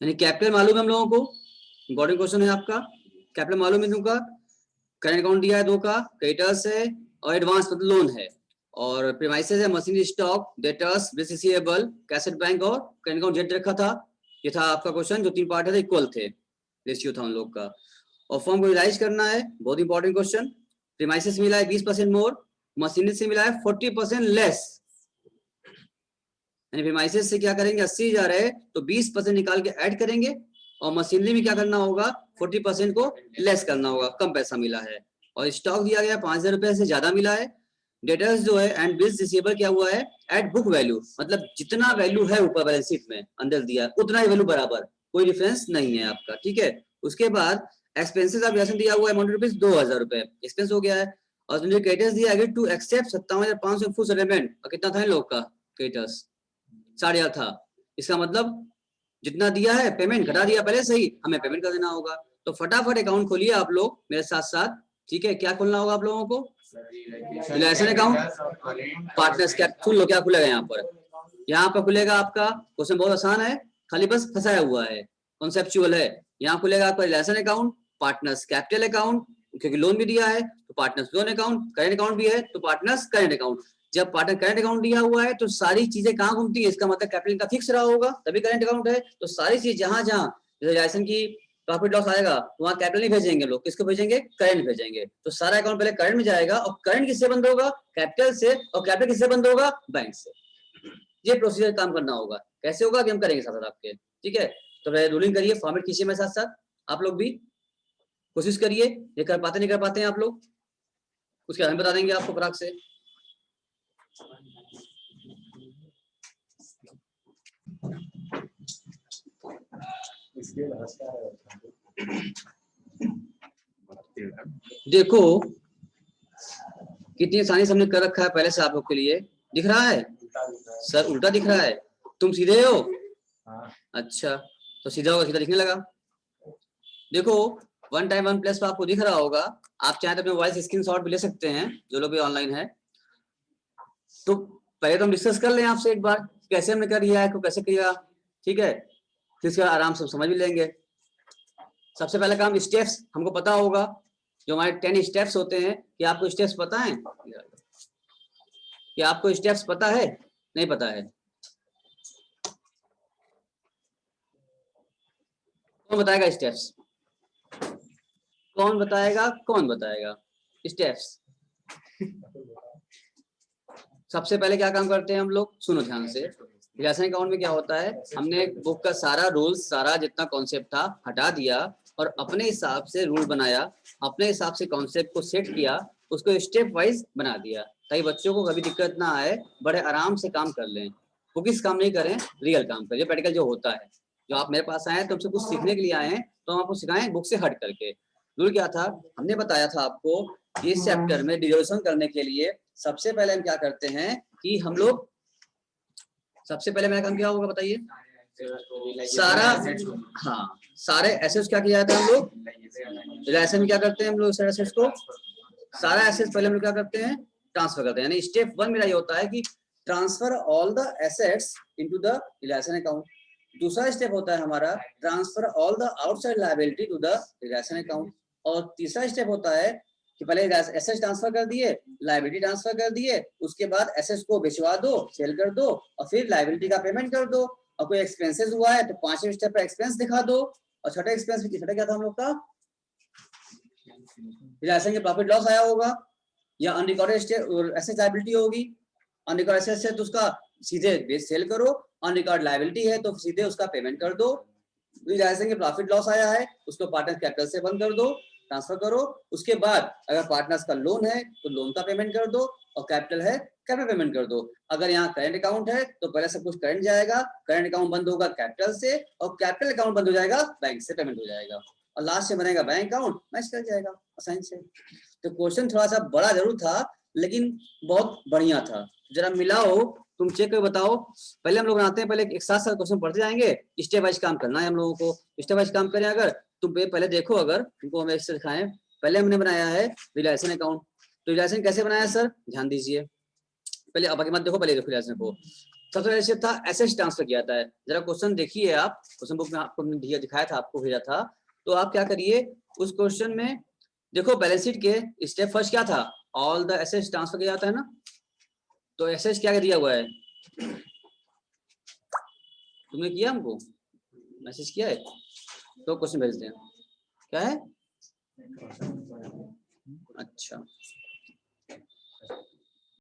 यानी कैपिटल मालूम है हम लोगों को, इंपॉर्टेंट क्वेश्चन है आपका। कैपिटल मालूम है तुमका, करंट अकाउंट दिया है 2 का, क्रेडिटर्स है और एडवांस मतलब लोन है, और प्रीमाइसेस है machinery stock, debtors, bills receivable, cassette bank और करंट अकाउंट जेड रखा था। ये था आपका क्वेश्चन, जो 3 पार्ट है इक्वल थे, रेशियो था उन लोग का। और फॉर्म को रिलाइज करना है, बहुत इंपॉर्टेंट क्वेश्चन। प्रीमाइसेस मिला है 20% मोर, मशीनरी से मिला है 40% लेस। यानी प्रीमाइसेस से क्या करेंगे, 80,000 है तो 20% निकाल के ऐड करेंगे, और मशीनरी में क्या करना होगा, 40% को लेस करना होगा, कम पैसा मिला है। और स्टॉक दिया गया 5,000 रुपए से ज्यादा मिला है। डेटर्स जो है एंड बिल्स रिसीवेबल क्या हुआ है, एट बुक वैल्यू, मतलब जितना वैल्यू है ऊपर बैलेंस शीट में अंदर दिया उतना ही वैल्यू बराबर, कोई डिफरेंस नहीं है आपका, ठीक है। उसके बाद एक्सपेंसेस ऑफ रेशन दिया हुआ है अमाउंट रुपीज 2,000 रुपए एक्सपेंस हो गया है। और क्रेडिटर्स दिया है टू एक्सेप्ट 57,500 फुल सेटलमेंट, और कितना था इन लोग का क्रेडिटर्स, 8,500 था। इसका मतलब जितना दिया है पेमेंट घटा दिया पहले से ही, हमें पेमेंट कर देना होगा। तो फटाफट अकाउंट खोलिए आप लोग मेरे साथ साथ, ठीक है। क्या खोलना होगा आप लोगों को, रिलेशन अकाउंट, पार्टनर्स कैप खुल लो, क्या खुलेगा यहाँ पर, यहाँ पर खुलेगा आपका, क्वेश्चन बहुत आसान है, खाली बस फंसाया हुआ है, कॉन्सेप्चुअल है। यहाँ खुलेगा आपका realisation account, partners capital account, क्योंकि लोन भी दिया है तो partners loan account, current account भी है तो पार्टनर्स करेंट अकाउंट। जब पार्टनर करंट अकाउंट दिया हुआ है तो सारी चीजें कहाँ घूमती है, इसका मतलब कैपिटल का फिक्स रहा होगा तभी करंट अकाउंट है। तो सारी चीज जहां जहां जैसे की प्रॉफिट लॉस आएगा वहां कैपिटल नहीं भेजेंगे लोग, किसको भेजेंगे, करंट भेजेंगे। तो सारा अकाउंट पहले करंट में जाएगा, और करंट किससे बंद होगा, कैपिटल से, और कैपिटल किससे बंद होगा, बैंक से। ये प्रोसीजर काम करना होगा, कैसे होगा अभी हम करेंगे साथ साथ आपके, ठीक है। तो रूलिंग करिए, फॉर्मेट कीजिए मेरे साथ साथ, आप लोग भी कोशिश करिए, ये कर पाते नहीं कर पाते हैं आप लोग, उसके हम बता देंगे आपको फटाक से। देखो कितनी आसानी से हमने कर रखा है पहले से आप लोग के लिए, दिख रहा है सर, उल्टा दिख रहा है, तुम सीधे हो, अच्छा तो सीधा होगा, सीधा दिखने लगा। देखो 1 टाइम 1 प्लस आपको दिख रहा होगा, आप चाहे तो अपने मोबाइल से स्क्रीनशॉट भी ले सकते हैं, जो लोग भी ऑनलाइन है। तो पहले तो हम डिस्कस कर लें आपसे एक बार, कैसे हमने कर लिया है, को कैसे किया, ठीक है, फिर इसके आराम से समझ भी लेंगे। सबसे पहला काम स्टेप्स हमको पता होगा, जो हमारे 10 स्टेप्स होते हैं, कि आपको स्टेप्स पता है, कि आपको स्टेप्स पता है, नहीं पता है, कौन बताएगा स्टेप्स, कौन बताएगा, कौन बताएगा स्टेप्स। सबसे पहले क्या काम करते हैं हम लोग, सुनो ध्यान से। रिलेशन अकाउंट में क्या होता है, हमने बुक का सारा रूल्स, सारा जितना कॉन्सेप्ट था हटा दिया, और अपने हिसाब से रूल बनाया, अपने हिसाब से कॉन्सेप्ट को सेट किया, उसको स्टेप वाइज बना दिया, ताकि बच्चों को कभी दिक्कत ना आए, बड़े आराम से काम कर लें। बुकिस काम नहीं करें, रियल काम करें, प्रैक्टिकल जो होता है। जो आप मेरे पास आए हैं तो हमसे कुछ सीखने के लिए आए हैं, तो हम आपको सिखाएं बुक से हट करके। रूल क्या था, हमने बताया था आपको कि इस चैप्टर में डिडक्शन करने के लिए सबसे पहले हम क्या करते हैं, कि हम लोग सबसे पहले मेरा काम क्या होगा बताइए, सारा, हाँ सारे एसेट्स क्या किया जाता है हम लोग, रिलेशन में क्या करते हैं हम लोग, सारे एसेट्स को, सारा एसेट्स पहले हम लोग क्या करते हैं, ट्रांसफर करते हैं। यानी स्टेप 1 मेरा ये होता है कि transfer all the assets into the relation account. दूसरा स्टेप होता है हमारा transfer all the outside liability to the relation account. और तीसरा स्टेप होता है कि पहले एसेट्स ट्रांसफर कर दिए, लायबिलिटी ट्रांसफर कर दिए, उसके बाद एसेट्स को बेचवा दो, सेल कर दो, और फिर लायबिलिटी का पेमेंट कर दो। और कोई एक्सपेंसेस हुआ है तो 5वें स्टेप पर एक्सपेंस दिखा दो। और छठा एक्सपेंस, छठा क्या था हम लोग का, रिलेशन के प्रॉफिट लॉस आया होगा, या अनरिकॉर्डेड एसेट लायबिलिटी होगी। अनरिकॉर्ड एसेट है तो उसका सीधे सेल करो, अनरिकॉर्ड लायबिलिटी है तो सीधे उसका पेमेंट कर दो। रिलेशन के प्रॉफिट लॉस आया है उसको पार्टनर कैपिटल से बंद कर दो, ट्रांसफर करो। उसके बाद अगर पार्टनर्स का लोन है तो लोन का पेमेंट कर दो, और कैपिटल है कैपिटल पेमेंट कर दो। अगर यहाँ करंट अकाउंट है तो पहले सब कुछ करंट जाएगा, करंट अकाउंट बंद होगा कैपिटल से, और कैपिटल अकाउंट बंद हो जाएगा बैंक से, पेमेंट हो जाएगा, और लास्ट से बनेगा बैंक अकाउंट, मैच कर जाएगा आसानी से। तो क्वेश्चन थोड़ा सा बड़ा जरूर था लेकिन बहुत बढ़िया था। जरा मिलाओ, तुम चेक कर बताओ। पहले हम लोग बनाते हैं, पहले एक साथ साथ क्वेश्चन पढ़ते जाएंगे, स्टेप वाइज काम करना है हम लोगों को, स्टेप वाइज काम करें। अगर तुम पहले देखो, अगर तुमको हमें इससे दिखाएं, पहले हमने बनाया है रिलेशन अकाउंट। तो रिलेशन कैसे बनाया सर, ध्यान दीजिए, पहले बाकी मत देखो, पहले देखो रिलेशन को। सबसे पहले स्टेप था एसेट ट्रांसफर किया जाता है। जरा क्वेश्चन देखिए आप, क्वेश्चन बुक में आपको दिखाया था, आपको भेजा था, तो आप क्या करिए उस क्वेश्चन में देखो बैलेंस शीट के स्टेप फर्स्ट क्या था, ऑल द एसेट्स ट्रांसफर किया जाता है ना, तो एसेट्स क्या दिया हुआ है, तुमने किया, हमको मैसेज किया है तो क्वेश्चन भेजते हैं, क्या है, अच्छा